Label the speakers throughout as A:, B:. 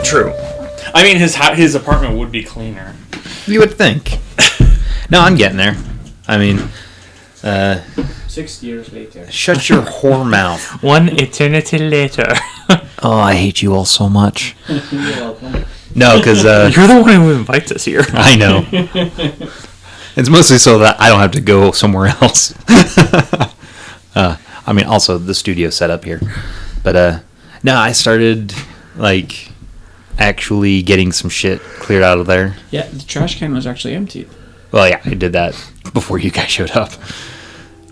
A: True. I mean, his apartment would be cleaner.
B: You would think. No, I'm getting there. I mean,
C: 6 years later.
B: shut your whore mouth.
A: One eternity later.
B: Oh, I hate you all so much.
C: You're welcome.
B: No, because
A: You're the one who invites us here.
B: I know. It's mostly so that I don't have to go somewhere else. I mean, also the studio set up here. But no, I started like actually getting some shit cleared out of there.
C: Yeah, the trash can was actually emptied.
B: Well, yeah, I did that before you guys showed up.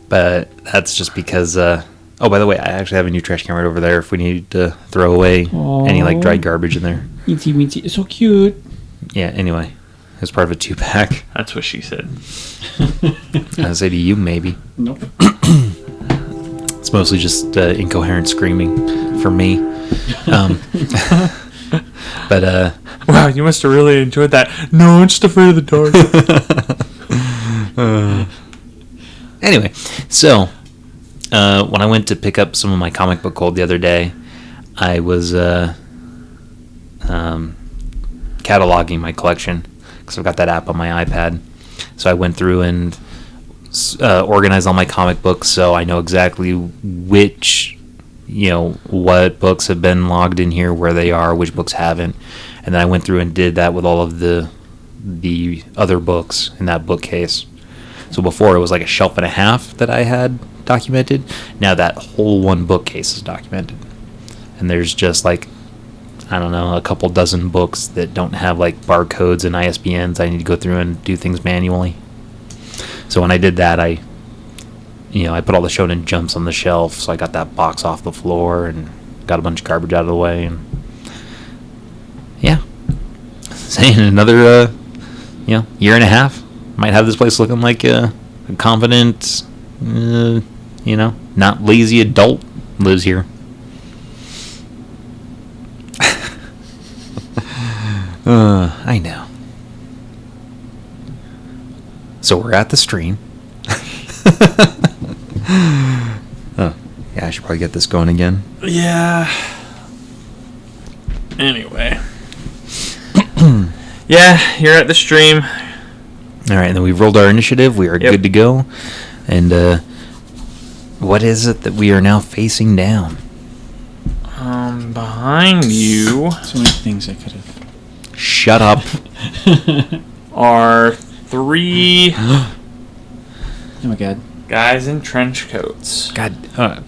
B: But that's just because... oh, by the way, I actually have a new trash can right over there if we need to throw away any like dried garbage in there.
C: Meaty. It's so cute.
B: Yeah, anyway. It's part of a 2-pack.
A: That's what she said.
B: I'd say to you, maybe.
C: Nope.
B: It's mostly just incoherent screaming for me. But
A: Wow, you must have really enjoyed that. No, I'm just afraid of the dark.
B: anyway, so when I went to pick up some of my comic book gold the other day, I was cataloging my collection because I've got that app on my iPad. So I went through and organized all my comic books so I know exactly which, what books have been logged in here, where they are, which books haven't. And then I went through and did that with all of the other books in that bookcase. So before it was like a shelf and a half that I had documented. Now that whole one bookcase is documented. And there's just like, I don't know, a couple dozen books that don't have like barcodes and ISBNs. I need to go through and do things manually. So when I did that, I put all the Shonen Jumps on the shelf. So I got that box off the floor and got a bunch of garbage out of the way. And yeah. Saying another, year and a half, might have this place looking like a confident, not lazy adult lives here. I know. So we're at the stream. Oh, yeah, I should probably get this going again.
A: Yeah. Anyway. Yeah, you're at the stream.
B: All right, and then we've rolled our initiative. We are good to go. And what is it that we are now facing down?
A: Behind you
C: So many things I could have.
B: Shut up.
A: are 3
C: Oh my god.
A: guys in trench coats.
B: God,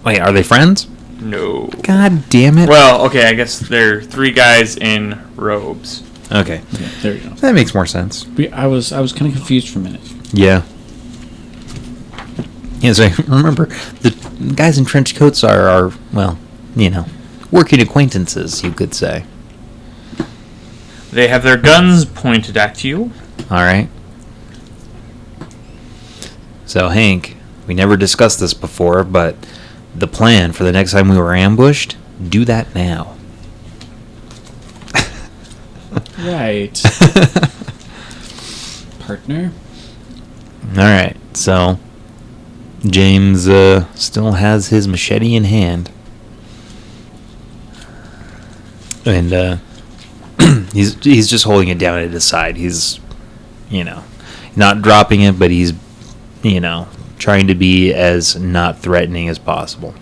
B: wait, are they friends?
A: No.
B: God damn it.
A: Well, okay, I guess they're 3 guys in robes.
B: Okay,
C: Okay, there you go.
B: that makes more sense.
C: I was kind of confused for a minute.
B: Yeah. Yeah, so remember, the guys in trench coats are working acquaintances, you could say.
A: They have their guns pointed at you.
B: All right. So, Hank, we never discussed this before, but the plan for the next time we were ambushed, do that now.
C: Right. Partner.
B: All right, so James still has his machete in hand. And he's just holding it down at his side. He's, not dropping it, but he's, trying to be as not threatening as possible.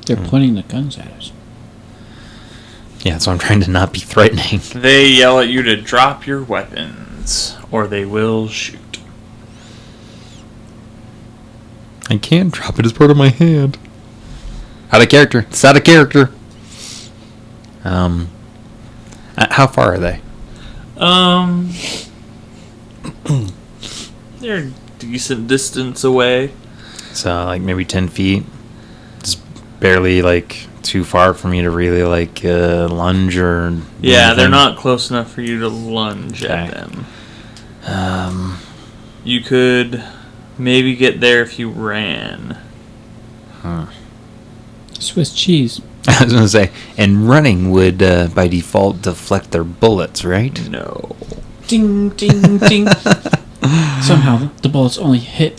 C: They're pointing the guns at us.
B: Yeah, so I'm trying to not be threatening.
A: They yell at you to drop your weapons, or they will shoot.
B: I can't drop it as part of my hand. Out of character. It's out of character. How far are they?
A: They're a decent distance away.
B: So, like, maybe 10 feet. Just barely, like, too far for me to really, like, lunge or...
A: Yeah, they're not close enough for you to lunge at them. You could maybe get there if you ran.
C: Swiss cheese.
B: I was going to say, and running would, by default, deflect their bullets, right?
A: No.
C: Ding, ding, ding. Somehow, the bullets only hit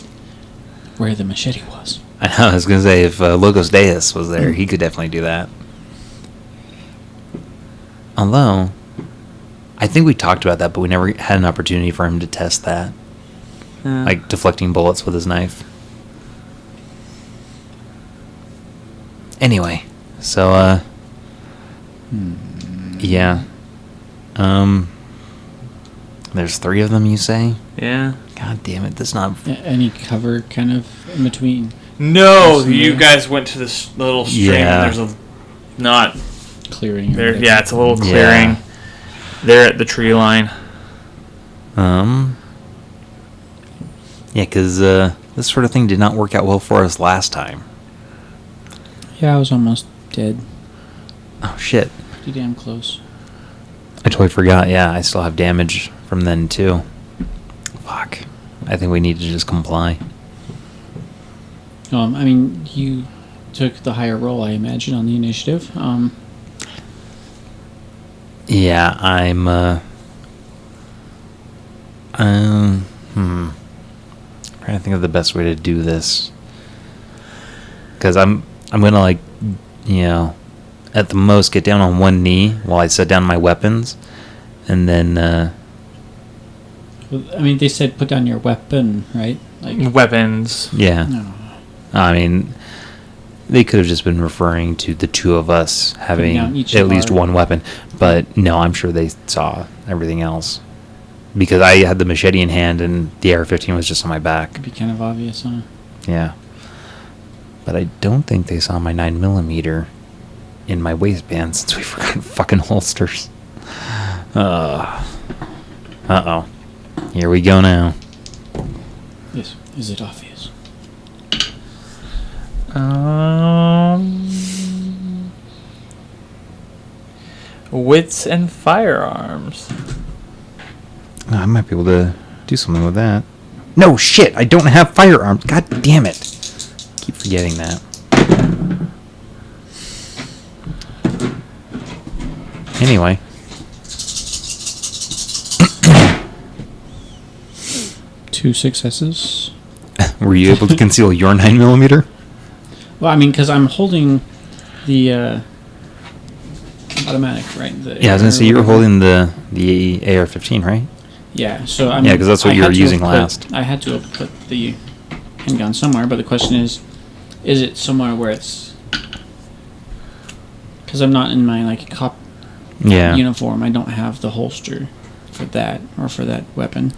C: where the machete was.
B: I was gonna say if Logos Deus was there, he could definitely do that. Although, I think we talked about that, but we never had an opportunity for him to test that, like deflecting bullets with his knife. Anyway, so yeah, there's 3 of them. You say?
A: Yeah.
B: God damn it! That's not.
C: Any cover kind of in between?
A: No, you guys went to this little stream.
B: Yeah.
A: And there's a not
C: Clearing.
A: there.
C: Or
A: Yeah, it's a little
B: Yeah.
A: clearing. There at the tree line.
B: Yeah, because this sort of thing did not work out well for us last time.
C: Yeah, I was almost dead.
B: Oh shit!
C: Pretty damn close.
B: I totally forgot. Yeah, I still have damage from then too. Fuck. I think we need to just comply.
C: I mean, you took the higher roll, I imagine, on the initiative.
B: Yeah, I'm trying to think of the best way to do this. Because I'm gonna, like, you know, at the most get down on one knee while I set down my weapons, and then
C: I mean, they said put down your weapon, right? Like
A: Weapons.
B: yeah.
C: no.
B: I mean, they could have just been referring to the 2 of us having
C: down each
B: at
C: of
B: least
C: our-
B: one weapon. But no, I'm sure they saw everything else. Because I had the machete in hand and the AR-15 was just on my back.
C: Could be kind of obvious, huh?
B: Yeah. But I don't think they saw my 9mm in my waistband since we forgot fucking holsters. Uh-oh. Here we go now.
C: Yes. Is it obvious?
A: Wits and firearms.
B: Oh, I might be able to do something with that. No, shit! I don't have firearms. God damn it. Keep forgetting that. Anyway.
C: Two successes.
B: Were you able to conceal your 9mm?
C: Well, I mean, because I'm holding the automatic, right?
B: Yeah, I was gonna say you were holding the AR-15, right?
C: Yeah, so I
B: Yeah,
C: mean,
B: 'cause that's what
C: I
B: you
C: had
B: were
C: to
B: using
C: have put-
B: last.
C: I had to have put the handgun somewhere, but the question is it somewhere where it's? Because I'm not in my like cop
B: Yeah.
C: uniform. I don't have the holster for that or for that weapon.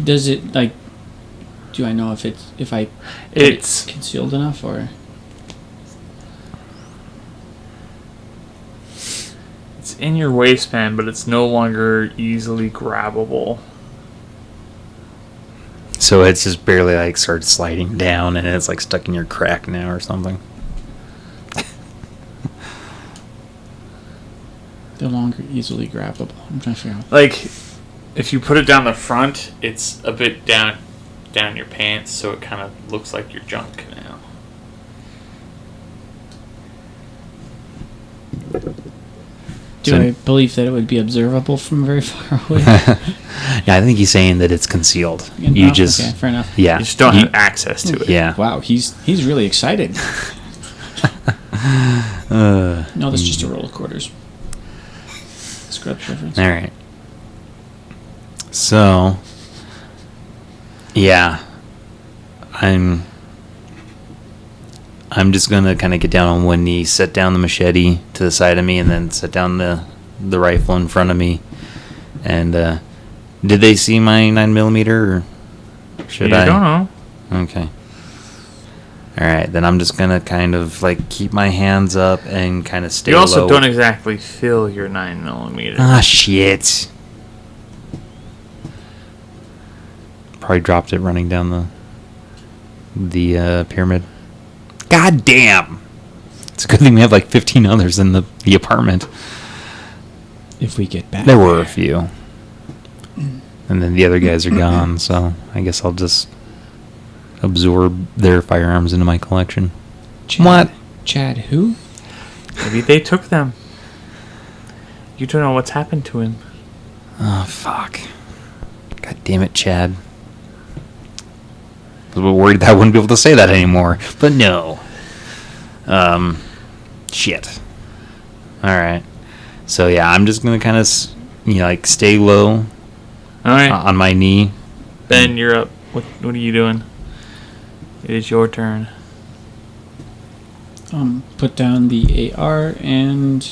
C: Does it like? Do I know if I put
A: It's
C: it concealed enough or?
A: it's in your waistband, but it's no longer easily grabbable.
B: So it's just barely like started sliding down and it's like stuck in your crack now or something.
C: No longer easily grabbable. I'm trying to figure out.
A: Like, if you put it down the front, it's a bit down your pants, so it kind of looks like your junk now.
C: Do I believe that it would be observable from very far away?
B: Yeah, I think he's saying that it's concealed.
C: Yeah,
B: You
C: no,
B: just
C: okay, fair enough.
B: yeah.
A: You just don't have access to it.
B: Yeah.
C: Wow, he's really excited. No, that's just a roll of quarters. Scrubs reference.
B: All right. So, yeah, I'm just gonna kind of get down on one knee, set down the machete to the side of me, and then set down the rifle in front of me. And did they see my 9mm, or should I?
A: I don't know.
B: Okay. All right, then I'm just gonna kind of like keep my hands up and kind of stay
A: You also
B: low.
A: don't exactly feel your 9mm.
B: Ah, shit. Probably dropped it running down the pyramid. God damn! It's a good thing we have like 15 others in the apartment.
C: If we get back.
B: There were a few. And then the other guys are gone, so I guess I'll just absorb their firearms into my collection.
C: Chad,
B: What?
C: Chad who?
A: Maybe they took them. You don't know what's happened to him.
B: Oh, fuck. God damn it, Chad. I was worried that I wouldn't be able to say that anymore, but no. Shit. All right. So yeah, I'm just gonna kind of, like stay low.
A: All right.
B: On my knee.
A: Ben, you're up. What are you doing? It is your turn.
C: Put down the AR and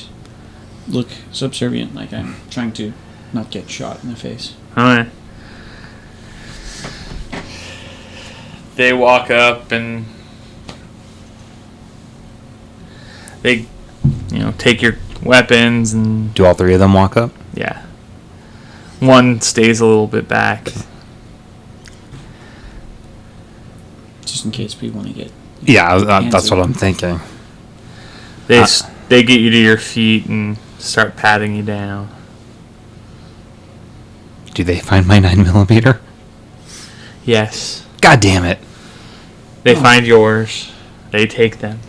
C: look subservient, like I'm trying to not get shot in the face.
A: All right. They walk up and they, take your weapons and...
B: Do all three of them walk up?
A: Yeah. One stays a little bit back.
C: Just in case we want to get...
B: Yeah, that's what I'm thinking.
A: They get you to your feet and start patting you down.
B: Do they find my 9mm?
A: Yes.
B: God damn it.
A: They find yours. They take them.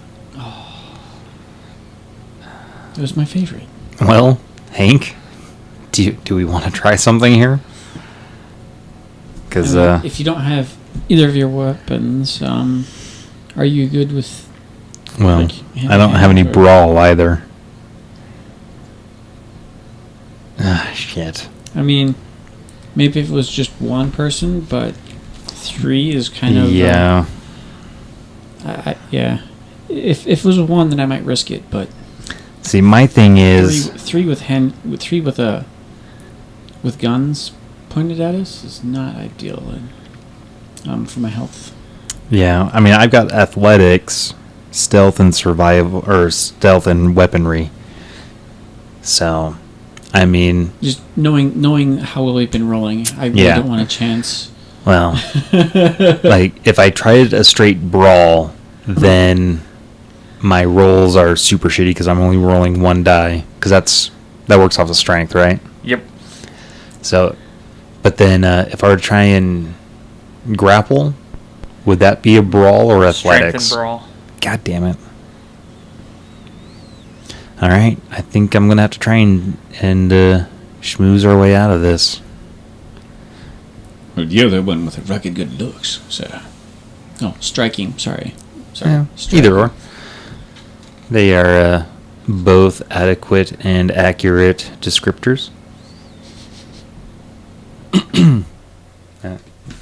C: It was my favorite.
B: Well, Hank, do we want to try something here? Because
C: if you don't have either of your weapons, are you good with?
B: Well,
C: hand
B: I don't have any
C: or-
B: brawl either. Ah, shit.
C: I mean, maybe if it was just one person, but 3 is kind of
B: Yeah.
C: yeah. If it was one, then I might risk it, but
B: See, my thing is,
C: three with guns pointed at us is not ideal, and for my health.
B: yeah. I mean, I've got athletics, stealth, and survival, or stealth and weaponry. So, I mean,
C: Just knowing how well we've been rolling, I really
B: Yeah.
C: don't want a chance.
B: well, like if I tried a straight brawl, then my rolls are super shitty because I'm only rolling 1 die, because that works off of strength, right?
A: Yep.
B: So, but then if I were to try and grapple, would that be a brawl or athletics?
A: Strength and brawl.
B: God damn it. All right, I think I'm gonna have to try and schmooze our way out of this.
C: Well, the other one with the rugged good looks, so. Oh, striking. Sorry.
B: Yeah,
C: Striking.
B: either or. They are both adequate and accurate descriptors.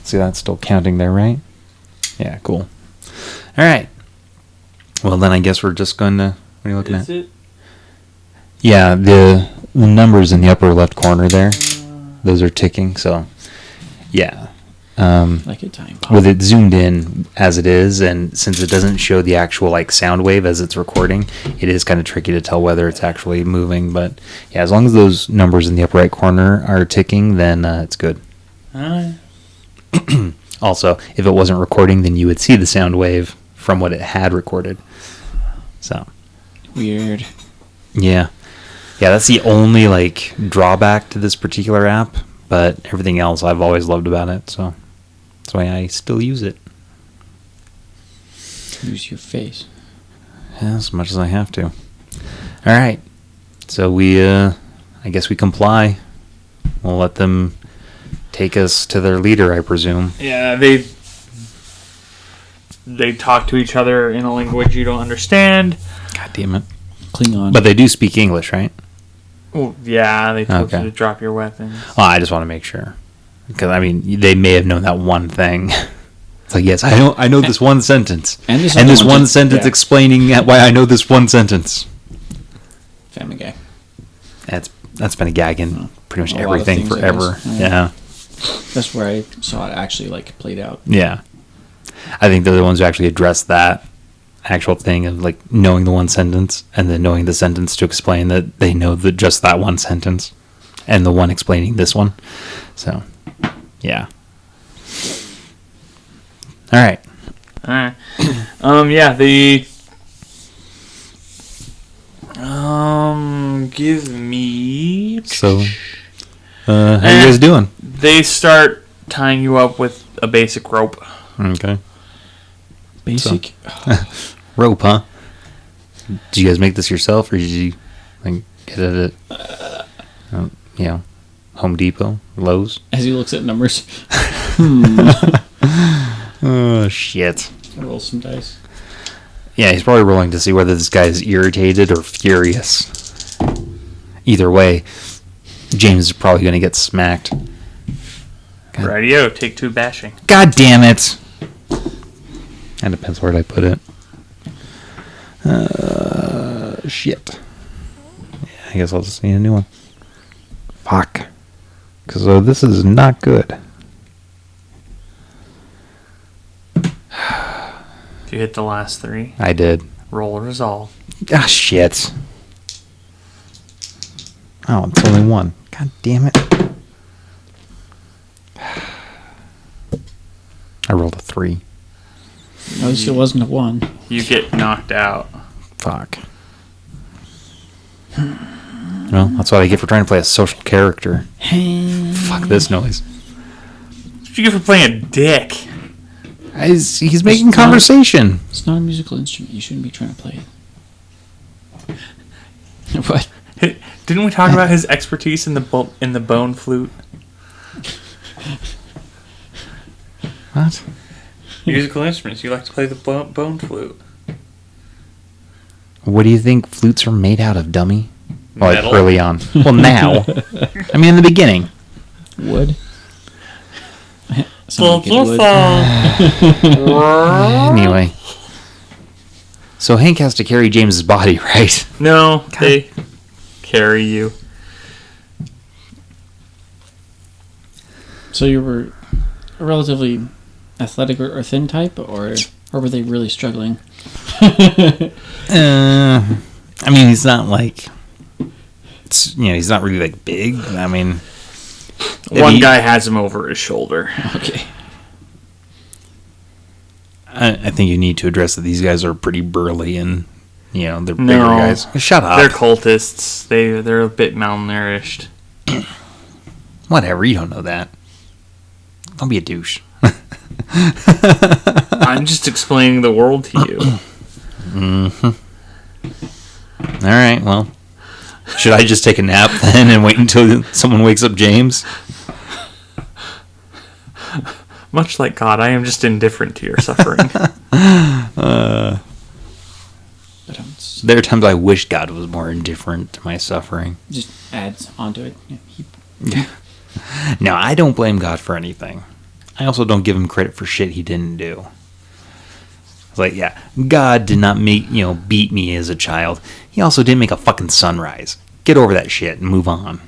B: See, that's still counting there, right? Yeah, cool. All right. Well, then I guess we're just going to... What are you looking at?
A: Is it?
B: Yeah, the numbers in the upper left corner there, those are ticking, so... Yeah.
C: Like a time bomb.
B: With it zoomed in as it is, and since it doesn't show the actual sound wave as it's recording, it is kind of tricky to tell whether it's actually moving. But yeah, as long as those numbers in the upper right corner are ticking, then it's good.
A: Alright.
B: Also, if it wasn't recording, then you would see the sound wave from what it had recorded. So
C: Weird.
B: yeah, that's the only drawback to this particular app. But everything else I've always loved about it, so that's why I still use it.
C: Use your face.
B: Yeah, as much as I have to. All right. So I guess we comply. We'll let them take us to their leader, I presume.
A: Yeah, they talk to each other in a language you don't understand.
B: God damn it.
C: Klingon.
B: But they do speak English, right?
A: Well, yeah, they told
B: Okay.
A: you to drop your weapons.
B: Well, I just want to make sure. Because, I mean, they may have known that one thing. It's like, yes, I know this one sentence.
C: And this
B: one sentence explaining why I know this one sentence.
C: Family Guy.
B: That's been a gag in pretty much
C: A lot of
B: everything
C: things, I
B: forever.
C: guess. Yeah.
B: Yeah.
C: That's where I saw it actually played out.
B: Yeah. I think they're the ones who actually address that actual thing of knowing the one sentence and then knowing the sentence to explain that they know just that one sentence and the one explaining this one. So, yeah. All right.
A: Alright. Yeah, give me...
B: So, how you guys doing?
A: They start tying you up with a basic rope.
B: Okay.
C: Basic.
B: Rope, huh? Did you guys make this yourself, or did you get it at Home Depot, Lowe's?
C: As he looks at numbers.
B: Oh Shit.
C: Roll some dice.
B: Yeah, he's probably rolling to see whether this guy is irritated or furious. Either way, James is probably going to get smacked. God.
A: Radio, take 2 bashing.
B: God damn it! That depends where I put it. Shit. Yeah, I guess I'll just need a new one. Fuck. Because this is not good.
A: If you hit the last 3,
B: I did.
A: roll a resolve.
B: Ah, shit. Oh, it's only 1. God damn it. I rolled a 3.
C: Notice it wasn't a 1.
A: You get knocked out.
B: Fuck. Well, that's what I get for trying to play a social character. Fuck this noise.
A: What you get for playing a dick?
B: He's making conversation.
C: It's not a musical instrument. You shouldn't be trying to play it. What?
A: Didn't we talk about his expertise in the bone flute?
B: What?
A: Musical instruments. You like to play the bone flute.
B: What do you think flutes are made out of, dummy? Well, like
A: Metal.
B: early on. Well, now. I mean, in the beginning.
C: Wood?
B: Anyway. So Hank has to carry James's body, right?
A: No, they carry you.
C: So you were a relatively athletic or thin type, or were they really struggling?
B: I mean, he's not like... he's not really like big. I mean...
A: One guy has him over his shoulder.
C: Okay.
B: I think you need to address that these guys are pretty burly and, they're bigger
A: No.
B: guys. Shut up.
A: They're cultists. They're a bit malnourished.
B: Whatever, you don't know that. Don't be a douche.
A: I'm just explaining the world to you.
B: Mm-hmm. All right, well. Should I just take a nap then and wait until someone wakes up James?
A: Much like God, I am just indifferent to your suffering.
B: There are times I wish God was more indifferent to my suffering.
C: Just adds onto it.
B: Yeah. No, I don't blame God for anything. I also don't give him credit for shit he didn't do. It's like, yeah, God did not make, beat me as a child. He also didn't make a fucking sunrise. Get over that shit and move on.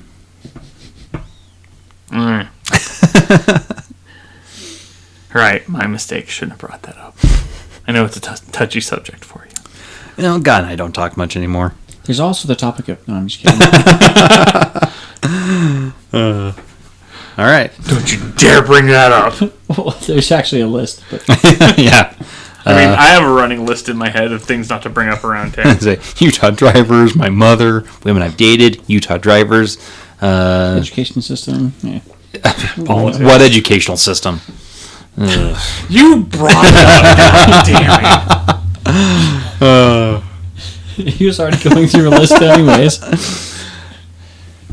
A: Right, my mistake. Shouldn't have brought that up. I know it's a touchy subject for you.
B: God and I don't talk much anymore.
C: There's also the topic of... No, I'm just kidding.
B: All right.
A: Don't you dare bring that up.
C: Well, there's actually a list. But
B: Yeah.
A: I mean, I have a running list in my head of things not to bring up around town.
B: Say, Utah drivers, my mother, women I've dated, Utah drivers.
C: education system. Yeah.
B: What educational system?
A: You brought it up. God damn it.
C: He was already going through a list anyways.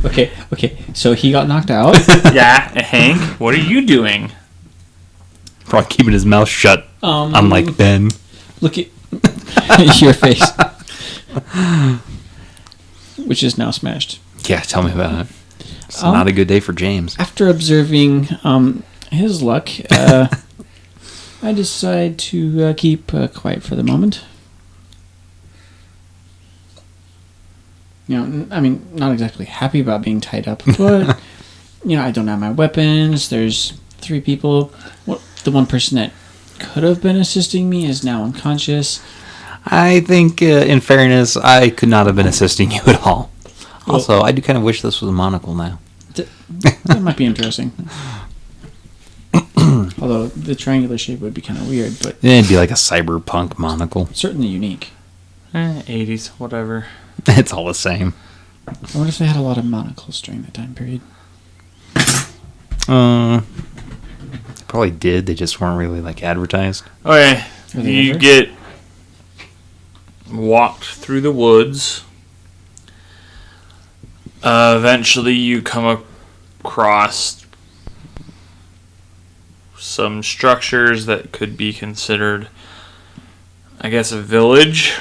C: Okay. So he got knocked out.
A: Yeah, Hank, what are you doing?
B: Probably keeping his mouth shut, unlike Ben.
C: Look at your face. Which is now smashed.
B: Yeah, tell me about it. It's not a good day for James.
C: After observing his luck, I decide to keep quiet for the moment. I mean, not exactly happy about being tied up, but, I don't have my weapons. There's 3 people. The one person that could have been assisting me is now unconscious.
B: I think, in fairness, I could not have been assisting you at all. Also, I do kind of wish this was a monocle now.
C: That might be interesting. Although the triangular shape would be kind of weird, but...
B: It'd be like a cyberpunk monocle.
C: Certainly unique.
A: 80s, whatever.
B: It's all the same.
C: I wonder if they had a lot of monocles during that time period.
B: Probably did. They just weren't really advertised.
A: Okay, you get walked through the woods. Eventually, you come across some structures that could be considered, I guess, a village-ish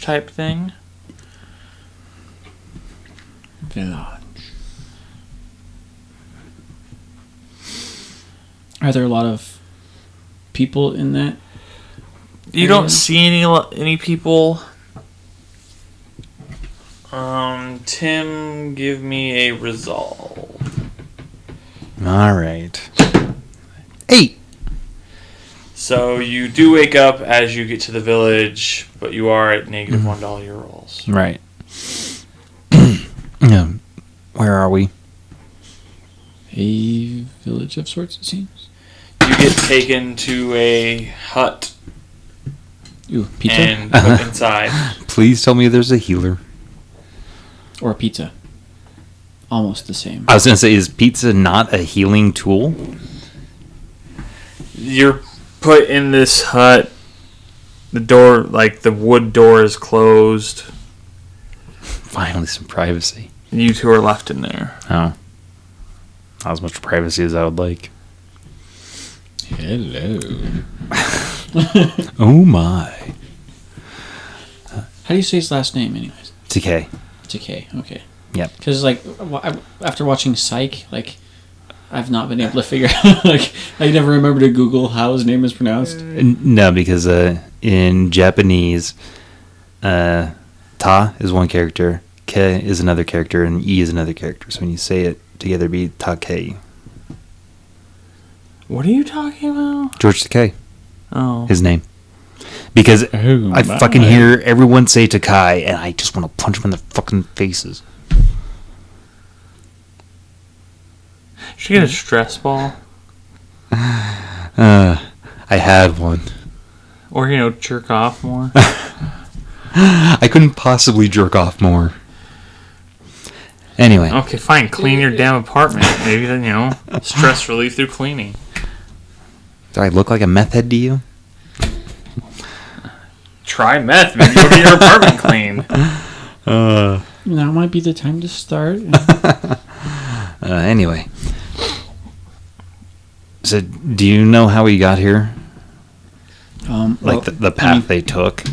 A: type thing.
C: Village. Are there a lot of people in that?
A: You don't see any people. Tim, give me a resolve.
B: All right. 8.
A: So you do wake up as you get to the village, but you are at negative $1 your rolls.
B: Right. Where are we?
C: A village of sorts, it seems.
A: You get taken to a hut
C: Ooh, pizza?
A: and put inside.
B: Please tell me there's a healer.
C: Or a pizza. Almost the same.
B: I was going to say, is pizza not a healing tool?
A: You're put in this hut. The door, like the wood door, is closed.
B: Finally, some privacy.
A: You two are left in there.
B: Oh. Not as much privacy as I would like.
C: Hello.
B: Oh my.
C: How do you say his last name, anyways?
B: Decay.
C: Decay, okay.
B: Yep.
C: Because, like, after watching Psych, like, I've not been able to figure out, like, I never remember to Google how his name is pronounced.
B: No, because in Japanese, Ta is one character, Ke is another character, and E is another character. So when you say it together, it'd be Take.
A: What are you talking about?
B: George Takei.
A: Oh.
B: His name. Because
C: Oh,
B: I fucking hear everyone say Takai, and I just want to punch them in their fucking faces.
A: Should you get a stress ball?
B: I had one.
A: Or, jerk off more?
B: I couldn't possibly jerk off more. Anyway.
A: Okay, fine. Clean your damn apartment. Maybe then, stress relief through cleaning.
B: Do I look like a meth head to you?
A: Try meth. Maybe you'll get your apartment clean.
C: Now might be the time to start.
B: Anyway. So, do you know how we got here? Like the path they took?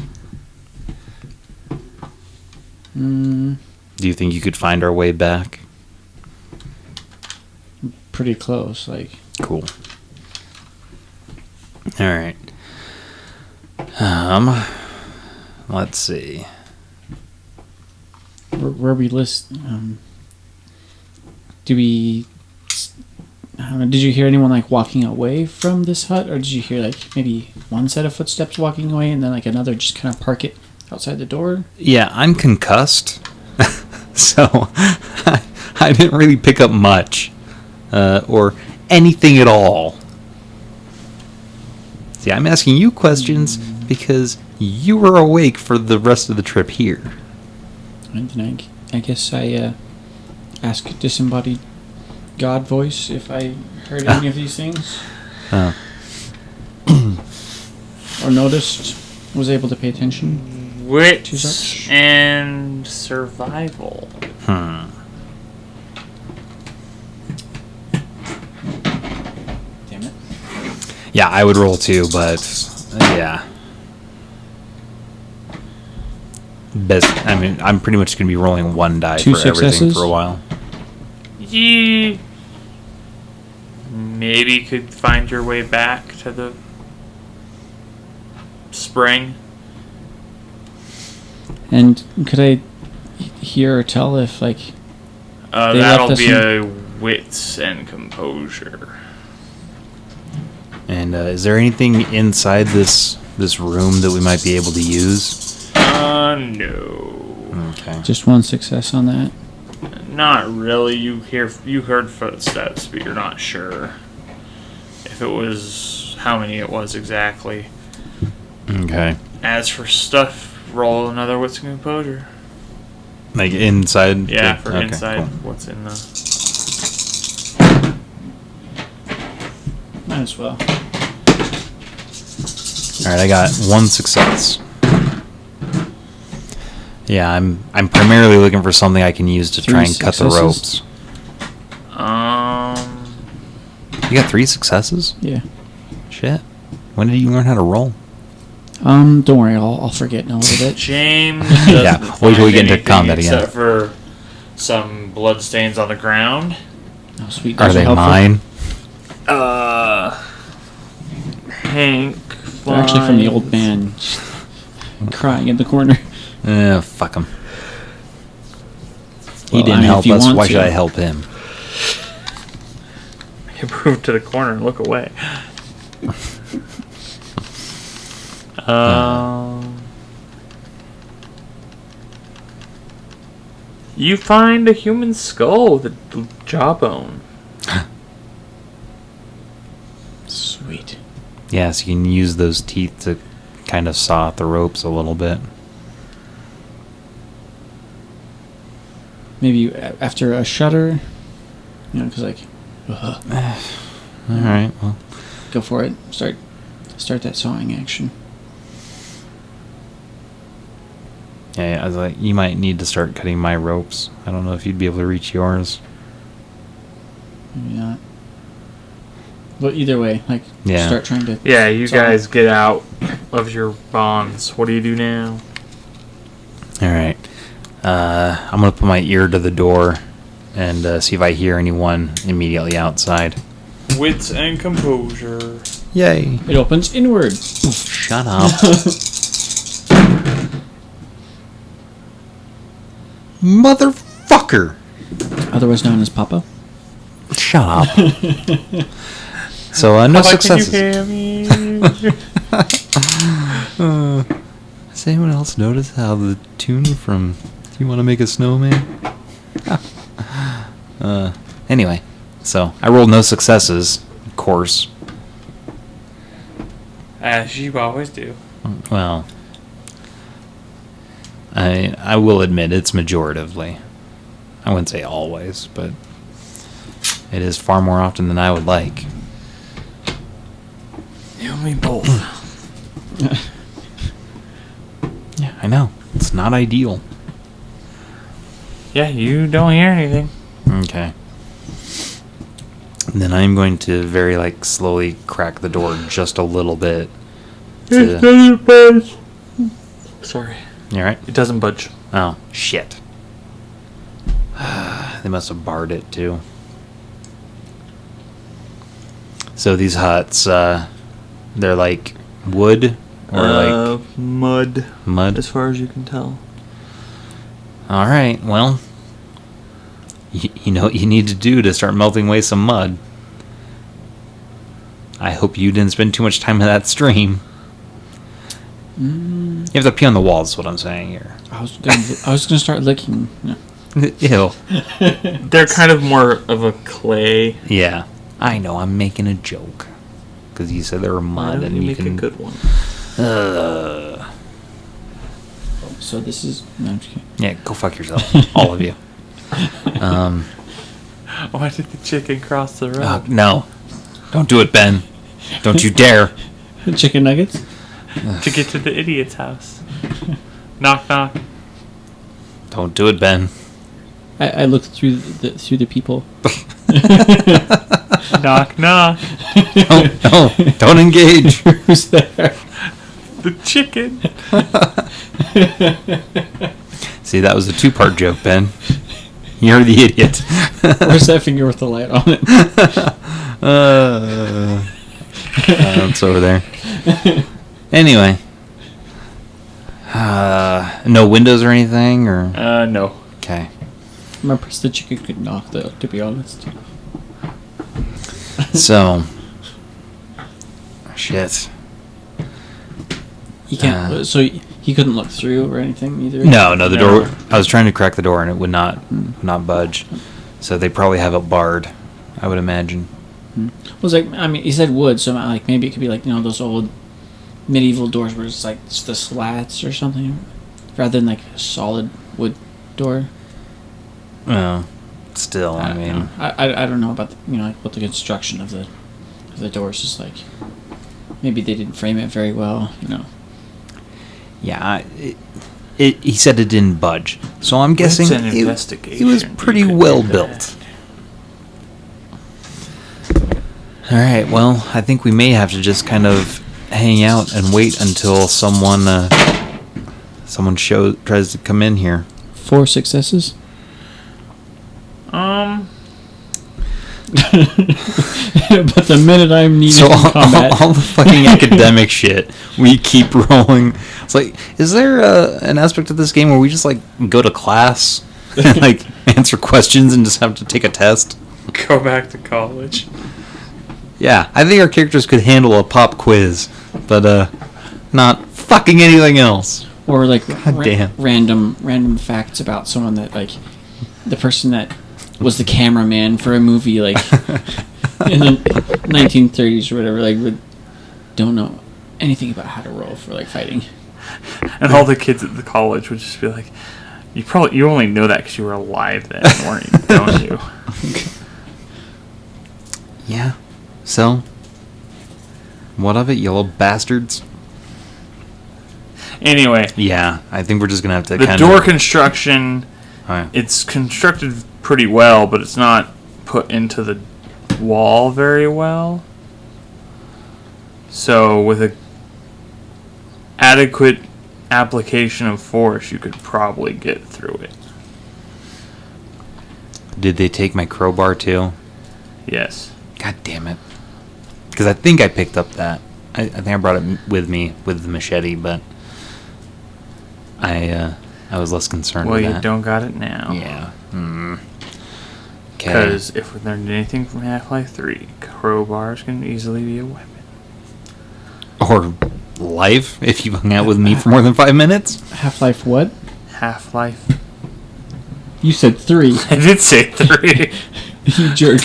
B: Do you think you could find our way back?
C: Pretty close, like.
B: Cool. All right. Let's see.
C: Where we list. Do we? I don't know. Did you hear anyone like walking away from this hut, or did you hear like maybe one set of footsteps walking away and then like another just kind of park it outside the door?
B: Yeah, I'm concussed, so I didn't really pick up much, or anything at all. See, I'm asking you questions because you were awake for the rest of the trip here.
C: And then I guess I ask disembodied God voice if I heard any of these things. Or noticed, was able to pay attention.
A: Wit
C: to such.
A: and survival.
C: Damn it.
B: Yeah, I would roll too, but yeah. Best. I mean, I'm pretty much gonna be rolling one die
C: Two
B: for everything
C: successes?
B: for a while.
A: You maybe could find your way back to the spring.
C: And could I hear or tell if like they
A: That'll
C: left us
A: be
C: in-
A: a wits and composure.
B: And is there anything inside this room that we might be able to use?
A: No.
B: Okay.
C: just one success on that?
A: Not really. You heard footsteps, but you're not sure if it was how many it was exactly.
B: Okay.
A: As for stuff, roll another wits and composure.
B: Like inside?
A: Yeah, for
B: Okay,
A: inside
B: cool.
A: what's in the.
C: Might as well.
B: Alright, I got one success. Yeah, I'm primarily looking for something I can use to try and cut the
C: successes?
B: ropes. You got 3 successes?
C: Yeah.
B: Shit. When did you learn how to roll?
C: Don't worry, I'll forget in a little bit.
A: James
B: Yeah,
A: doesn't
B: wait till we
A: find
B: get into
A: anything
B: combat again.
A: except for some blood stains on the ground.
C: Oh, sweet.
B: Are
C: Those
B: they
C: helpful.
B: mine?
A: Hank.
C: They're actually from the old man crying in the corner.
B: Fuck him.
C: Well,
B: He didn't
C: I mean,
B: help
C: if you
B: us.
C: want
B: Why
C: to.
B: should I help him?
A: You move to the corner and look away. You find a human skull with a jawbone.
C: Sweet.
B: Yeah, so you can use those teeth to kind of saw at the ropes a little bit.
C: Maybe after a shudder, because like,
B: All right. Well,
C: go for it. Start that sawing action.
B: yeah. I was like, you might need to start cutting my ropes. I don't know if you'd be able to reach yours.
C: Maybe not. But either way, like,
B: Yeah.
C: start trying to.
A: Yeah, you
C: saw.
A: guys get out of your bonds. What do you do now?
B: All right. I'm gonna put my ear to the door and see if I hear anyone immediately outside.
A: Wits and composure.
B: Yay!
C: It opens inward.
B: Shut up. Motherfucker!
C: Otherwise known as Papa.
B: Shut up. So, no successes. Has anyone else noticed how the tune from Do You Want to Make a Snowman? Anyway, so I rolled no successes, of course.
A: As you always do.
B: Well, I will admit it's majoratively. I wouldn't say always, but it is far more often than I would like.
A: You and me both.
B: Yeah, I know. It's not ideal.
A: Yeah, you don't hear anything.
B: Okay. And then I'm going to very, slowly crack the door just a little bit.
A: It doesn't budge. Sorry.
B: You alright?
A: It doesn't budge.
B: Oh, shit. They must have barred it, too. So these huts, they're like wood or
A: mud.
B: mud?
A: As far as you can tell.
B: Alright, well, you know what you need to do to start melting away some mud. I hope you didn't spend too much time in that stream. You have to pee on the walls, is what I'm saying here.
C: I was gonna start licking. No.
B: Ew.
A: They're kind of more of a clay.
B: Yeah, I know, I'm making a joke. Because you said they were mud and
A: you
B: you
A: make
B: can...
A: a good one.
C: So this is. No, I'm just kidding.
B: Yeah, go fuck yourself. All of you.
A: Why did the chicken cross the road?
B: No. Don't do it, Ben. Don't you dare.
C: Chicken nuggets.
A: To get to the idiot's house. Knock, knock.
B: Don't do it, Ben.
C: I looked through the people.
A: Knock, knock.
B: No, don't engage.
C: Who's there?
A: The chicken.
B: See, that was a 2-part joke, Ben. You're the idiot.
C: Where's that finger with the light on it?
B: It's over there. Anyway. No windows or anything, or...
A: No.
B: Okay.
C: I'm impressed the chicken could knock, though, to be honest.
B: So... Shit.
C: He can't. So he couldn't look through or anything either.
B: No, the
A: No.
B: door... I was trying to crack the door and it would not budge. So they probably have it barred, I would imagine.
C: Was like, I mean, he said wood, so maybe it could be those old medieval doors where it's just the slats or something, rather than a solid wood door.
B: Well, still, I mean...
C: know. I don't know about what the construction of the doors is like. Maybe they didn't frame it very well.
B: Yeah, he said it didn't budge. So I'm guessing
A: an
B: it was
A: investigation.
B: pretty
A: You could
B: well
A: do
B: built. All right. Well, I think we may have to just kind of hang out and wait until someone tries to come in here.
C: 4 successes. But the minute I'm needed in combat,
B: all the fucking academic shit we keep rolling. It's like, is there an aspect of this game where we just like go to class and like answer questions and just have to take a test?
A: Go back to college.
B: Yeah, I think our characters could handle a pop quiz, but not fucking anything else.
C: or like
B: damn.
C: random facts about someone that like the person that was the cameraman for a movie like in the 1930s or whatever, like don't know anything about how to roll for like fighting.
A: And all the kids at the college would just be like, you only know that because you were alive then, weren't you? Don't you?
B: Yeah. So, what of it, you little bastards?
A: Anyway.
B: Yeah, I think we're just gonna have to.
A: The door construction.
B: Right.
A: It's constructed pretty well, but it's not put into the wall very well. So, with a adequate application of force, you could probably get through it.
B: Did they take my crowbar too?
A: Yes.
B: God damn it! Because I think I picked up that. I think I brought it with me with the machete, but I was less concerned with that.
A: Well, you don't got it now.
B: Yeah.
A: Because if we learned anything from Half-Life 3, crowbars can easily be a weapon.
B: Or life, if you hung out with me for more than 5 minutes.
C: Half-Life what?
A: Half-Life.
C: You said 3.
A: I did say 3.
C: You jerk.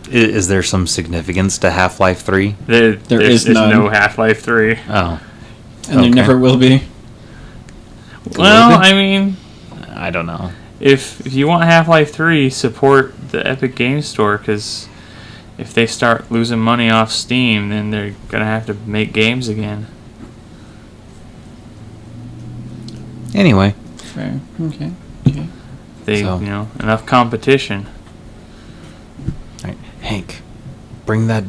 B: Is there some significance to Half-Life 3?
A: There's
C: none.
A: no Half-Life 3.
B: Oh.
C: And there never will be.
A: Well, I mean,
B: I don't know.
A: If you want Half-Life 3, support the Epic Games Store, because if they start losing money off Steam, then they're going to have to make games again.
B: Anyway.
C: Fair. Okay.
A: Enough competition.
B: All right. Hank, bring that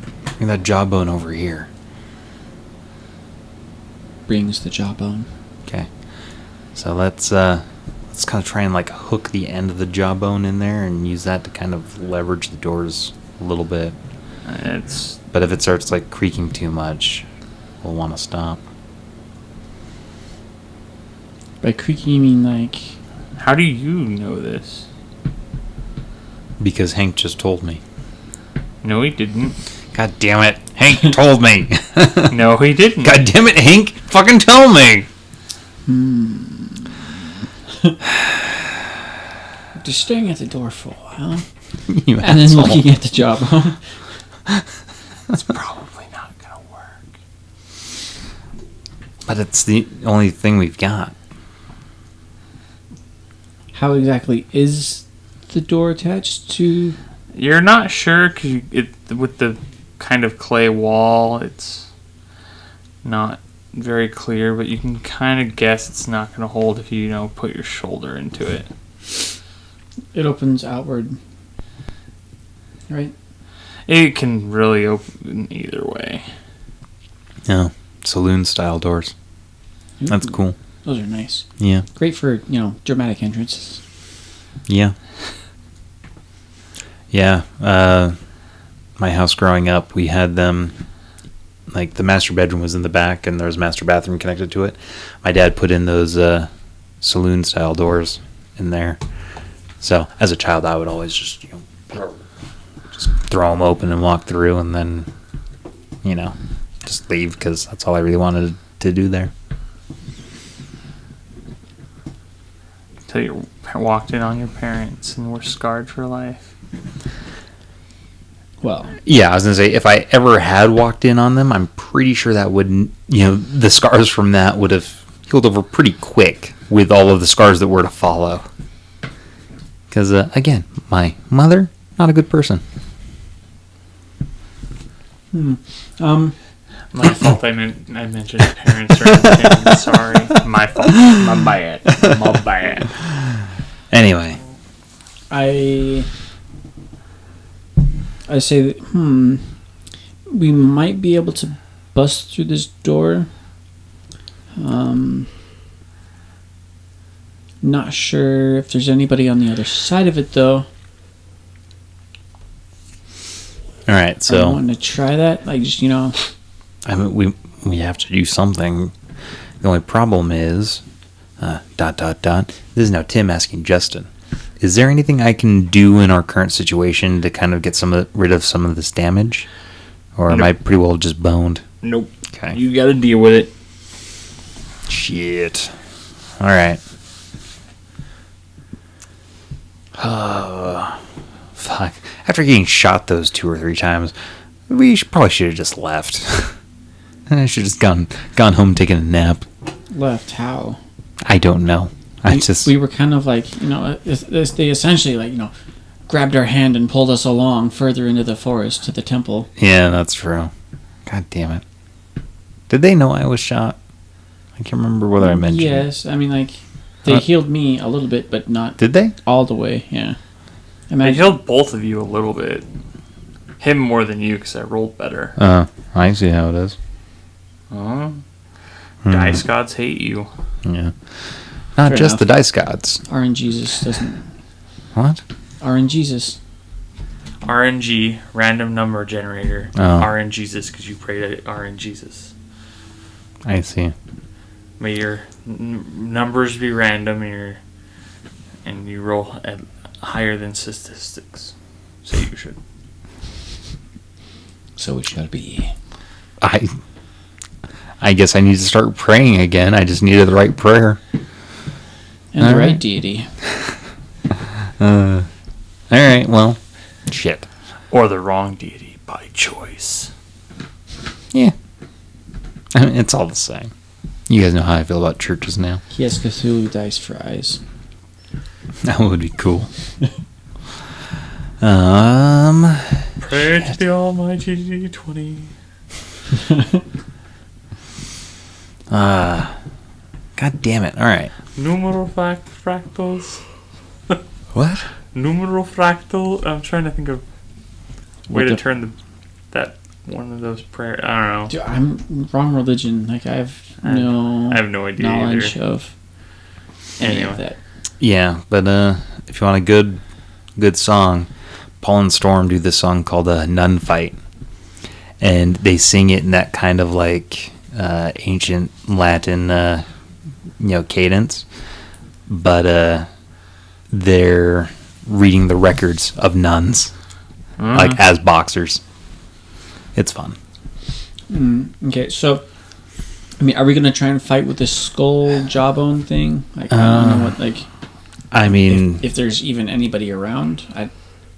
B: jawbone over here.
C: Brings the jawbone.
B: Okay. So let's kind of try and like hook the end of the jawbone in there and use that to kind of leverage the doors a little bit. But if it starts like creaking too much, we'll want to stop.
C: By creaking, you mean like...
A: How do you know this?
B: Because Hank just told me.
A: No, he didn't.
B: God damn it. Hank told me.
A: No, he didn't.
B: God damn it, Hank. Fucking tell me.
C: Just staring at the door for a while.
B: You
C: and then looking at the jawbone.
A: It's probably not going to work.
B: But it's the only thing we've got.
C: How exactly is the door attached to...
A: You're not sure because with the kind of clay wall, it's not very clear, but you can kind of guess it's not going to hold if you put your shoulder into it.
C: It opens outward, right?
A: It can really open either way.
B: Yeah, saloon-style doors.
C: Ooh.
B: That's cool.
C: Those are nice.
B: Yeah.
C: Great for, dramatic entrances.
B: Yeah. Yeah. My house growing up, we had them, like the master bedroom was in the back and there was a master bathroom connected to it. My dad put in those saloon-style doors in there. So as a child, I would always just throw them open and walk through and then, just leave because that's all I really wanted to do there.
A: Until you walked in on your parents and were scarred for life.
C: Well,
B: yeah, I was gonna say if I ever had walked in on them, I'm pretty sure that wouldn't, the scars from that would have healed over pretty quick with all of the scars that were to follow. Because again, my mother, not a good person.
A: My fault. I mentioned parents or anything. Sorry, my fault. My bad.
B: Anyway,
C: I say that, we might be able to bust through this door. Not sure if there's anybody on the other side of it, though.
B: All right,
C: I
B: so
C: want to try that. Like, just,
B: I mean, we have to do something. The only problem is, ... This is now Tim asking Justin. Is there anything I can do in our current situation to kind of get rid of some of this damage? Or am I pretty well just boned?
A: Nope.
B: Okay.
A: You got to deal with it.
B: Shit. All right. Oh, fuck. After getting shot those 2 or 3 times, we probably should have just left. I should have just gone home taking a nap.
C: Left how?
B: I don't know.
C: We were kind of like, they essentially, like, grabbed our hand and pulled us along further into the forest to the temple.
B: Yeah, that's true. God damn it. Did they know I was shot? I can't remember whether I mentioned it.
C: Yes, I mean, like, they healed me a little bit, but not...
B: Did they?
C: All the way, yeah.
A: They healed both of you a little bit. Him more than you, because I rolled better.
B: I see how it is.
A: Dice gods hate you.
B: Yeah. Not
C: Fair
B: just
C: enough.
B: the dice gods.
C: RNGesus doesn't...
B: What?
C: RNGesus.
A: RNG, random number generator.
B: Oh.
A: RNGesus, because you prayed at RNGesus.
B: I see.
A: May your numbers be random and you roll at higher than statistics. So you should.
C: So it shall be.
B: I guess I need to start praying again. I just needed the right prayer.
C: And
B: All
C: the right
B: right.
C: deity.
B: Alright, well, shit.
A: Or the wrong deity by choice.
B: Yeah. I mean, it's all the same. You guys know how I feel about churches now.
C: He has Cthulhu dice for eyes.
B: That would be cool.
A: Pray to the almighty D20.
B: God damn it. Alright.
A: Numeral fractals.
B: What?
A: Numeral fractal. I'm trying to think of way
C: What
A: to
C: the-
A: turn that one of those prayer. I don't know.
C: Dude, I'm wrong religion. Like, I have no
A: idea
C: knowledge
A: either.
C: of any
A: Anyway.
C: of that.
B: Yeah, but if you want a good song, Paul and Storm do this song called Nun Fight. And they sing it in that kind of like ancient Latin cadence. But they're reading the records of nuns like as boxers. It's fun.
C: Okay, so, I mean, are we going to try and fight with this skull jawbone thing? Like, I don't know what, like...
B: I mean...
C: If there's even anybody around,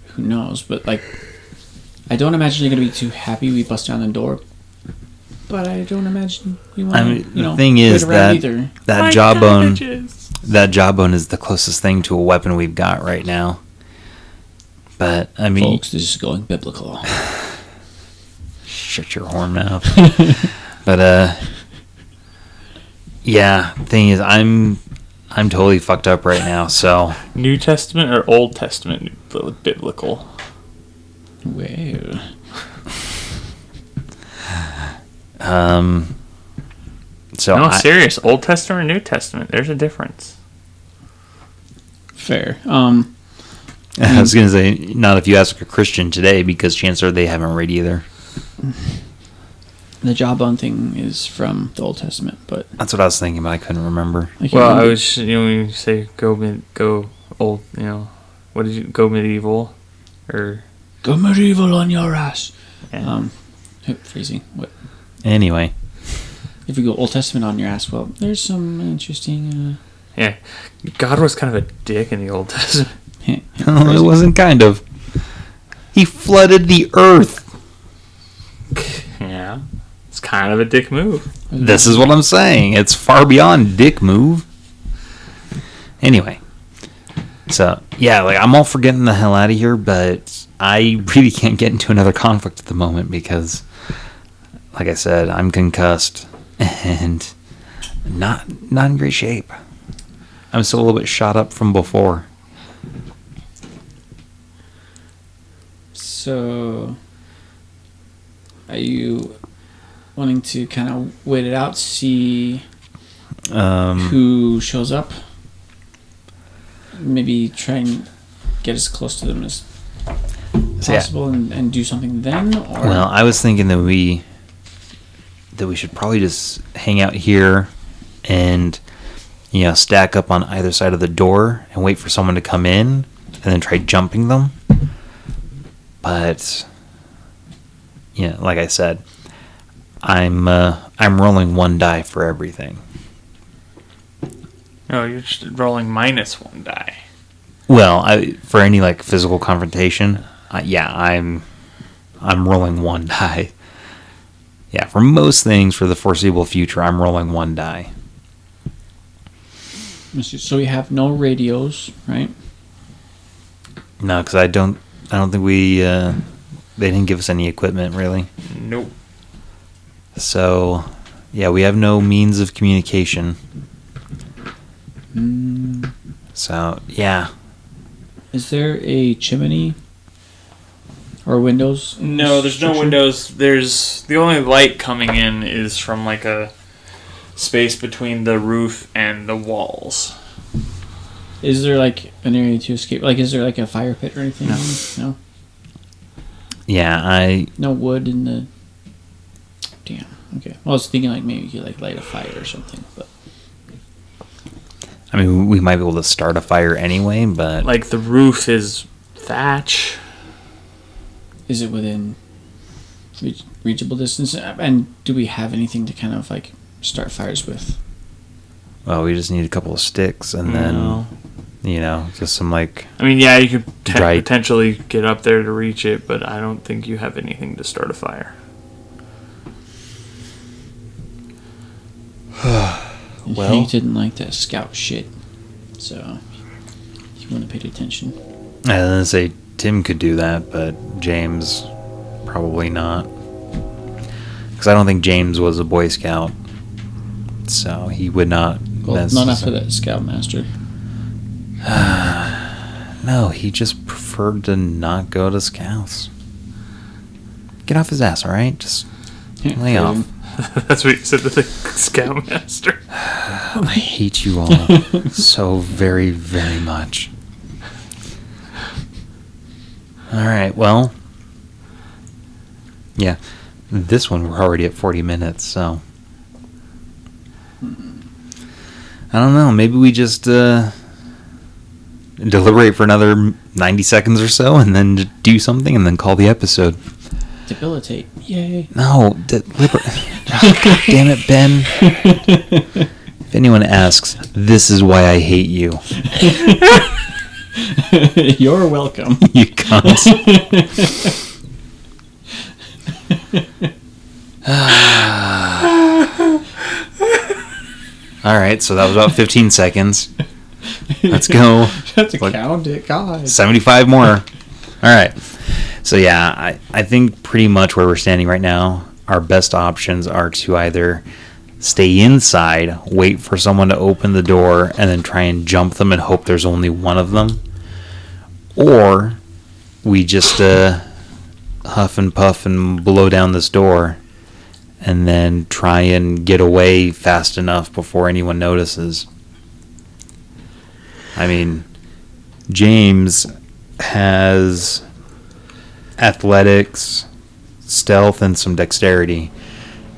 C: who knows? But, like, I don't imagine you're going to be too happy we bust down the door. But I don't imagine we want to,
B: the thing is that
C: either.
B: that jawbone is the closest thing to a weapon we've got right now. But I mean,
C: Folks, this is going biblical.
B: Shut your horn mouth. But yeah. Thing is, I'm totally fucked up right now. So
A: New Testament or Old Testament biblical?
C: Well.
B: So
A: No, serious. Old Testament or New Testament? There's a difference.
C: Fair.
B: I was gonna say, not if you ask a Christian today, because chances are they haven't read either.
C: The jawbone thing is from the Old Testament, but
B: That's what I was thinking, but I couldn't remember.
C: I can't
A: Well, I
C: remember.
A: was, when you say go old, what did you, go medieval? Or,
C: Go medieval on your ass.
A: yeah.
C: Freezing. What?
B: Anyway,
C: If you go Old Testament on your ass, well, there's some interesting.
A: Yeah. God was kind of a dick in the Old Testament.
B: no, it wasn't kind of. He flooded the earth.
A: Yeah. It's kind of a dick move.
B: This is what I'm saying. It's far beyond dick move. Anyway. So, yeah, like, I'm all for getting the hell out of here, but I really can't get into another conflict at the moment because, like I said, I'm concussed and not in great shape. I'm still a little bit shot up from before.
C: So, are you wanting to kind of wait it out, see who shows up? Maybe try and get as close to them as possible and do something then? Or?
B: Well, I was thinking that we should probably just hang out here and, stack up on either side of the door and wait for someone to come in and then try jumping them. But, like I said, I'm rolling one die for everything.
A: No, you're just rolling -1 die.
B: Well, for any physical confrontation, I'm rolling one die. Yeah, for most things for the foreseeable future, I'm rolling one die.
C: So we have no radios, right?
B: No, because I don't think they didn't give us any equipment really.
A: Nope.
B: So, yeah, we have no means of communication. So, yeah.
C: Is there a chimney or windows?
A: No, there's no windows. There's the only light coming in is from a space between the roof and the walls.
C: Is there an area to escape? Is there a fire pit or anything? No.
B: Yeah,
C: no wood in the. Damn. Okay. Well, I was thinking maybe you could light a fire or something, but.
B: I mean, we might be able to start a fire anyway, but
A: the roof is thatch.
C: Is it within reachable distance? And do we have anything to kind of start fires with?
B: Well, we just need a couple of sticks and then, just some
A: I mean, yeah, you could
B: dry...
A: potentially get up there to reach it, but I don't think you have anything to start a fire.
C: Well, he didn't like that scout shit, so he wouldn't have paid attention.
B: I was gonna say Tim could do that, but James probably not, because I don't think James was a Boy Scout, so he would not.
C: Well, not after that Scoutmaster.
B: No, he just preferred to not go to Scouts. Get off his ass, all right? Just lay off.
A: That's what you said to the Scoutmaster.
B: I hate you all so very, very much. Alright, well. Yeah. This one we're already at 40 minutes, so. I don't know. Maybe we just deliberate for another 90 seconds or so and then just do something and then call the episode.
C: Debilitate. Yay.
B: No, God damn it, Ben. If anyone asks, this is why I hate you.
C: You're welcome.
B: You cunt. Alright, so that was about 15 seconds. Let's go.
C: Have to count it, God.
B: 75 more. Alright. So yeah, I think pretty much where we're standing right now, our best options are to either stay inside, wait for someone to open the door, and then try and jump them and hope there's only one of them. Or we just huff and puff and blow down this door and then try and get away fast enough before anyone notices. I mean, James has athletics, stealth, and some dexterity.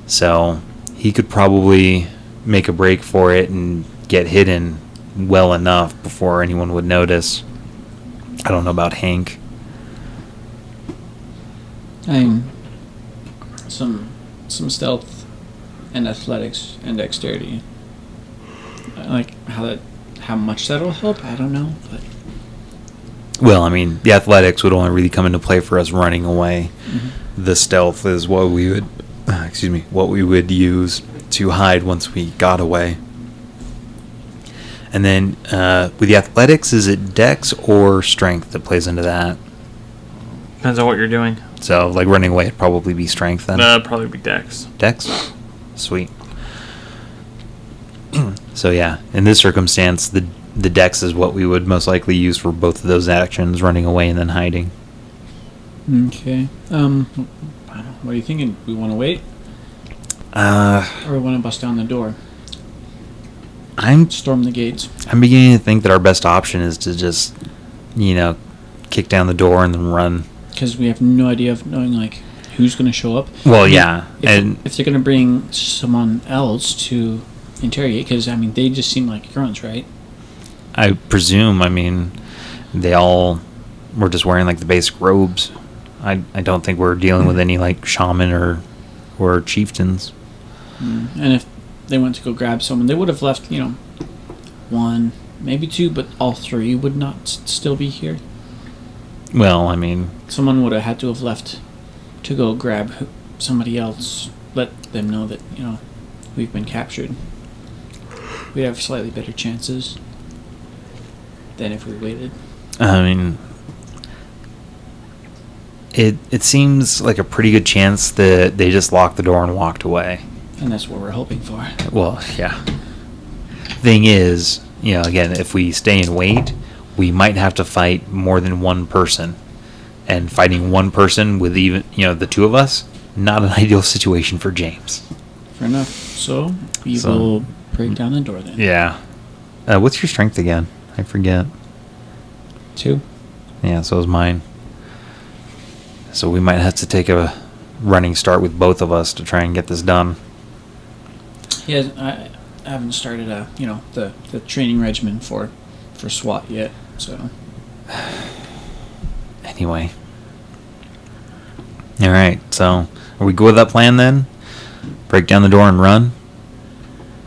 B: So he could probably make a break for it and get hidden well enough before anyone would notice. I don't know about Hank.
C: I'm some stealth and athletics and dexterity. How much that'll help, I don't know, but
B: well, I mean, the athletics would only really come into play for us running away. Mm-hmm. The stealth is what we would use to hide once we got away. And then with the athletics, is it dex or strength that plays into that?
A: Depends on what you're doing.
B: So, running away would probably be strength then?
A: Probably be dex.
B: Dex? Sweet. So yeah, in this circumstance, the dex is what we would most likely use for both of those actions, running away and then hiding.
C: Okay. What are you thinking? We want to wait, or we want to bust down the door,
B: I'm
C: storm the gates?
B: beginning to think that our best option is to just, kick down the door and then run.
C: Because we have no idea of knowing like who's going to show up.
B: Well, yeah,
C: If they're going to bring someone else to interrogate, because they just seem like grunts, right?
B: I presume. They all were just wearing like the basic robes. I don't think we're dealing with any like shaman or chieftains.
C: And if they went to go grab someone, they would have left, one, maybe two, but all three would not still be here.
B: Well,
C: Someone would have had to have left to go grab somebody else, let them know that, we've been captured. We'd have slightly better chances than if we waited.
B: It seems like a pretty good chance that they just locked the door and walked away.
C: And that's what we're hoping for.
B: Well, yeah. Thing is, again, if we stay and wait, we might have to fight more than one person. And fighting one person with even, the two of us, not an ideal situation for James.
C: Fair enough. So, we will break down the door then.
B: Yeah. What's your strength again? I forget.
C: 2.
B: Yeah, so is mine. So we might have to take a running start with both of us to try and get this done.
C: Yeah, I haven't started the training regimen for SWAT yet, so.
B: Anyway. Alright, so are we good with that plan then? Break down the door and run?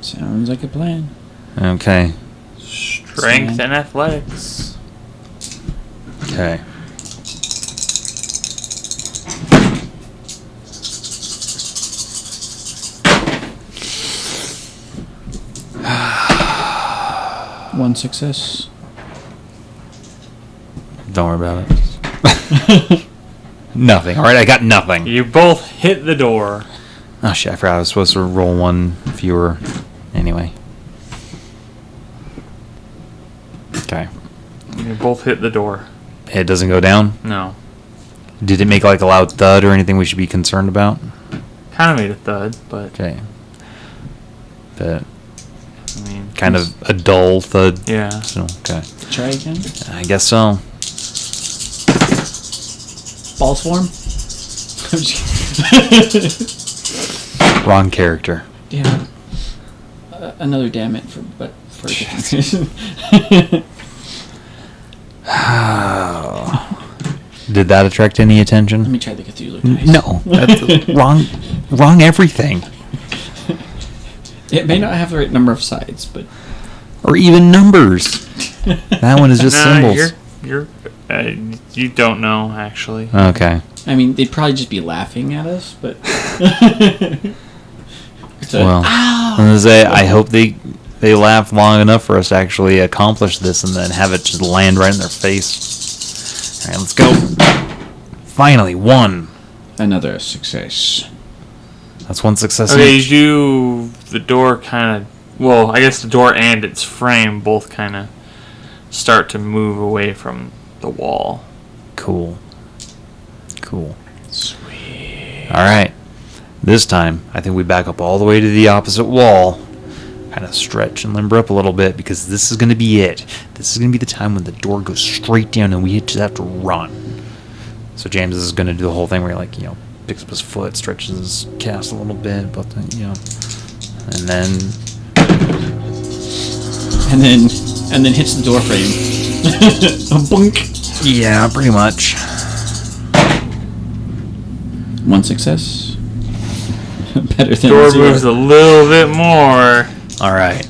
C: Sounds like a plan.
B: Okay.
A: Strength and athletics.
B: Okay.
C: One success.
B: Don't worry about it. Nothing. Alright, I got nothing.
A: You both hit the door.
B: Oh shit, I forgot I was supposed to roll one fewer. Anyway. Okay.
A: You both hit the door.
B: It doesn't go down?
A: No.
B: Did it make like a loud thud or anything we should be concerned about?
A: Kind of made a thud, but
B: Okay. But
A: I
B: kind of a dull thud.
A: yeah.
B: So, okay.
C: Try again.
B: I guess so.
C: Ball form. I'm just
B: Wrong character.
C: yeah. Another damn it for a different reason.
B: Did that attract any attention?
C: Let me try the Cthulhu dice.
B: No, that's wrong everything.
C: It may not have the right number of sides, but
B: Or even numbers. That one is just symbols.
A: You don't know actually.
B: Okay.
C: they'd probably just be laughing at us, but
B: Well, I'm gonna say I hope they laugh long enough for us to actually accomplish this and then have it just land right in their face. All right, let's go. Finally, one.
C: another success.
B: That's one success.
A: Okay,
B: each.
A: you do the door kind of. Well, I guess the door and its frame both kind of start to move away from the wall.
B: Cool. Sweet. All right. This time, I think we back up all the way to the opposite wall. Kind of stretch and limber up a little bit because this is going to be it. This is going to be the time when the door goes straight down and we just have to run. So James is going to do the whole thing where he, picks up his foot, stretches his cast a little bit, but then, and
C: then hits the door frame. Bunk.
B: Yeah, pretty much.
C: One success. Better than
A: Door
C: 0.
A: moves a little bit more.
B: All right.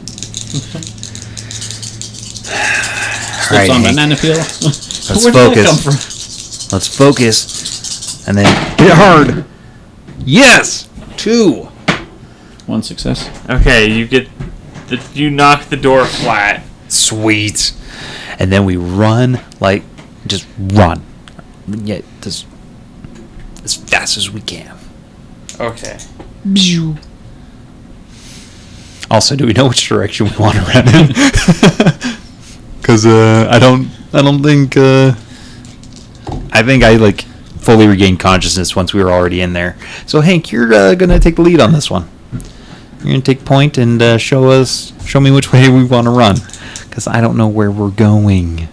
C: Slips on banana peel.
B: Let's
C: Where did that come
B: focus. Let's focus. And then hit it hard. Yes! 2.
C: from? One success.
A: Okay, you knock the door flat.
B: Sweet. And then we run, just run. Yeah, just as fast as we can.
A: Okay.
B: Also, do we know which direction we want to run in? Because I don't think. I think I fully regained consciousness once we were already in there. So Hank, you're gonna take the lead on this one. You're gonna take point and show me which way we want to run, because I don't know where we're going.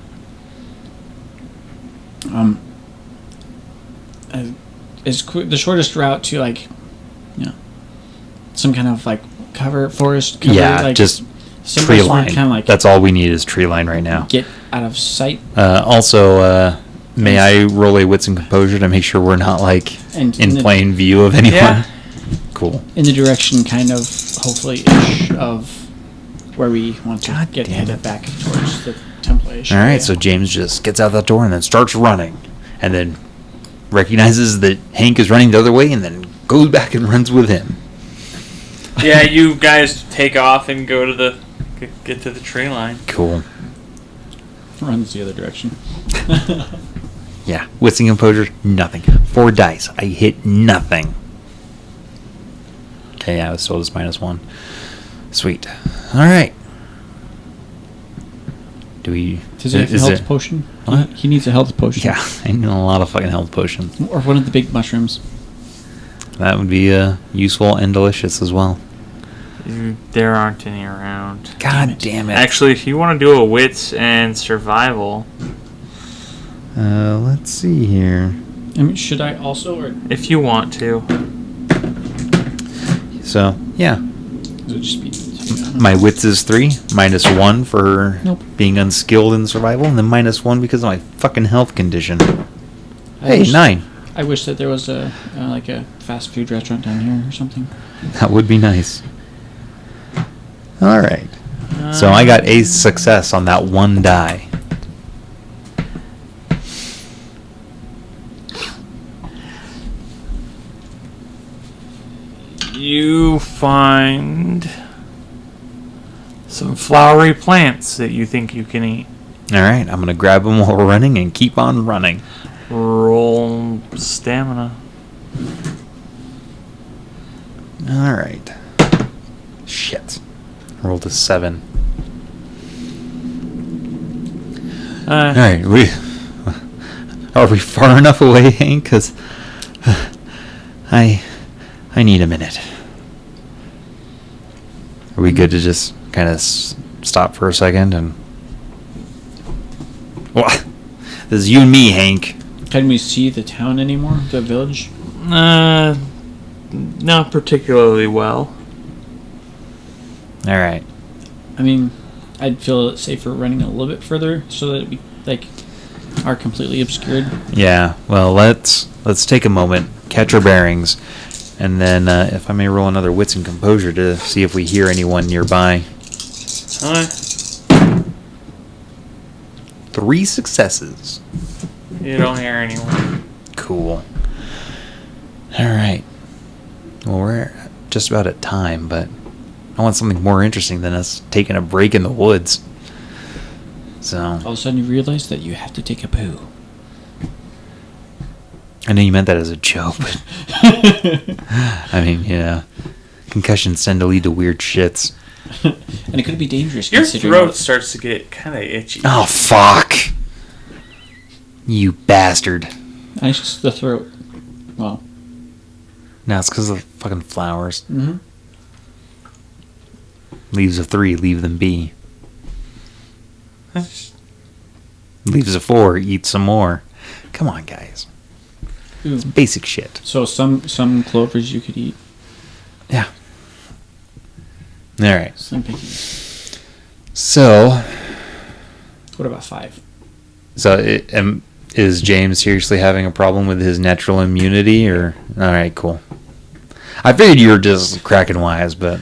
C: Is the shortest route to some kind of forest cover?
B: Yeah, just tree line. Kind of that's all we need is tree line right now.
C: Get out of sight.
B: Also, may I roll a wits and composure to make sure we're not in plain view of anyone?
A: Yeah.
B: Cool.
C: In the direction, kind of, hopefully, ish of where we want to headed back towards the temple-ish.
B: All right, so James just gets out that door and then starts running, and then recognizes that Hank is running the other way, and then goes back and runs with him.
A: Yeah, you guys take off and go to get to the tree line.
B: Cool.
C: Runs the other direction.
B: Yeah, wits and composure, nothing. 4 dice. I hit nothing. Okay, yeah, I was told it's -1. Sweet. All right.
C: Does he have a health potion?
B: What?
C: He needs a health potion.
B: Yeah, I need a lot of fucking health potions.
C: Or one of the big mushrooms.
B: That would be useful and delicious as well.
A: There aren't any around.
B: God damn it.
A: Actually, if you want to do a wits and survival...
B: let's see here.
C: I mean, should I also? Or
A: if you want to.
B: So, yeah.
C: It would just be
B: my wits is 3, -1 for
C: Nope.
B: being unskilled in survival, and then -1 because of my fucking health condition. Hey,
C: wish,
B: 9.
C: I wish that there was a fast food restaurant down here or something.
B: That would be nice. All right. So I got a success on that 1 die.
A: You find some flowery plants that you think you can eat.
B: All right, I'm going to grab them while we're running and keep on running.
A: Roll stamina.
B: All right. Shit. Rolled a 7. All right, are we far enough away, Hank? Because I need a minute. Are we good to just kind of stop for a second and? Well, this is you and me, Hank.
C: Can we see the town anymore? The village?
A: Not particularly well.
B: All right.
C: I mean, I'd feel safer running a little bit further so that we are completely obscured.
B: Yeah. Well, let's take a moment, catch our bearings, and then if I may roll another wits and composure to see if we hear anyone nearby.
A: Alright.
B: 3 successes.
A: You don't hear anyone.
B: Cool. All right. Well, we're just about at time, but I want something more interesting than us taking a break in the woods. So.
C: All of a sudden you realize that you have to take a poo.
B: I know you meant that as a joke, but I mean, yeah. Concussions tend to lead to weird shits.
C: And it could be dangerous.
A: Your throat starts to get kind of itchy.
B: Oh, fuck. You bastard.
C: It's just the throat. Well.
B: No, it's because of the fucking flowers.
C: Mm-hmm.
B: Leaves of 3, leave them be. Leaves of 4, eat some more. Come on, guys.
C: Ooh.
B: It's basic shit.
C: So some clovers you could eat.
B: Yeah. All right.
C: Some pickies.
B: So.
C: What about 5?
B: So is James seriously having a problem with his natural immunity, or all right, cool. I figured you were just cracking wise, but.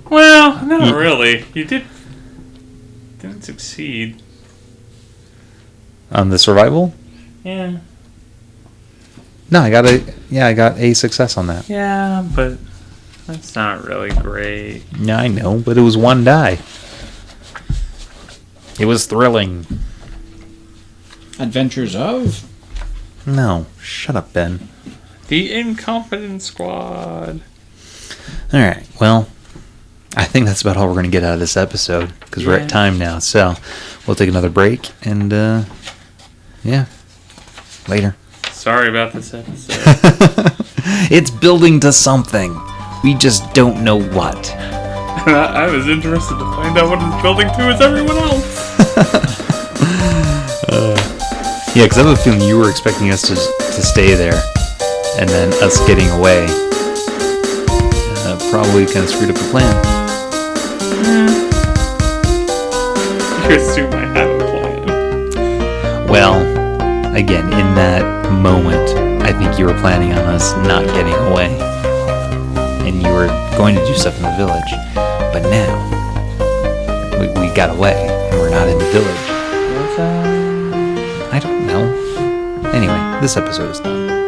A: Well, not really. You didn't succeed.
B: On the survival?
A: Yeah.
B: No, I got a success on that.
A: Yeah, but that's not really great.
B: Yeah, I know, but it was 1 die. It was thrilling.
C: Adventures of?
B: No, shut up, Ben.
A: The Incompetent Squad.
B: All right, well, I think that's about all we're going to get out of this episode, because we're at time now. So we'll take another break, and yeah, later.
A: sorry about this episode.
B: It's building to something. We just don't know what.
A: I was interested to find out what it's building to as everyone else.
B: Yeah, because I have a feeling you were expecting us to stay there, and then us getting away probably kind of screwed up the plan.
A: You assume I have a plan.
B: Well, again, in that moment, I think you were planning on us not getting away, and you were going to do stuff in the village. But now, we got away, and we're not in the village. I don't know. Anyway, this episode is done.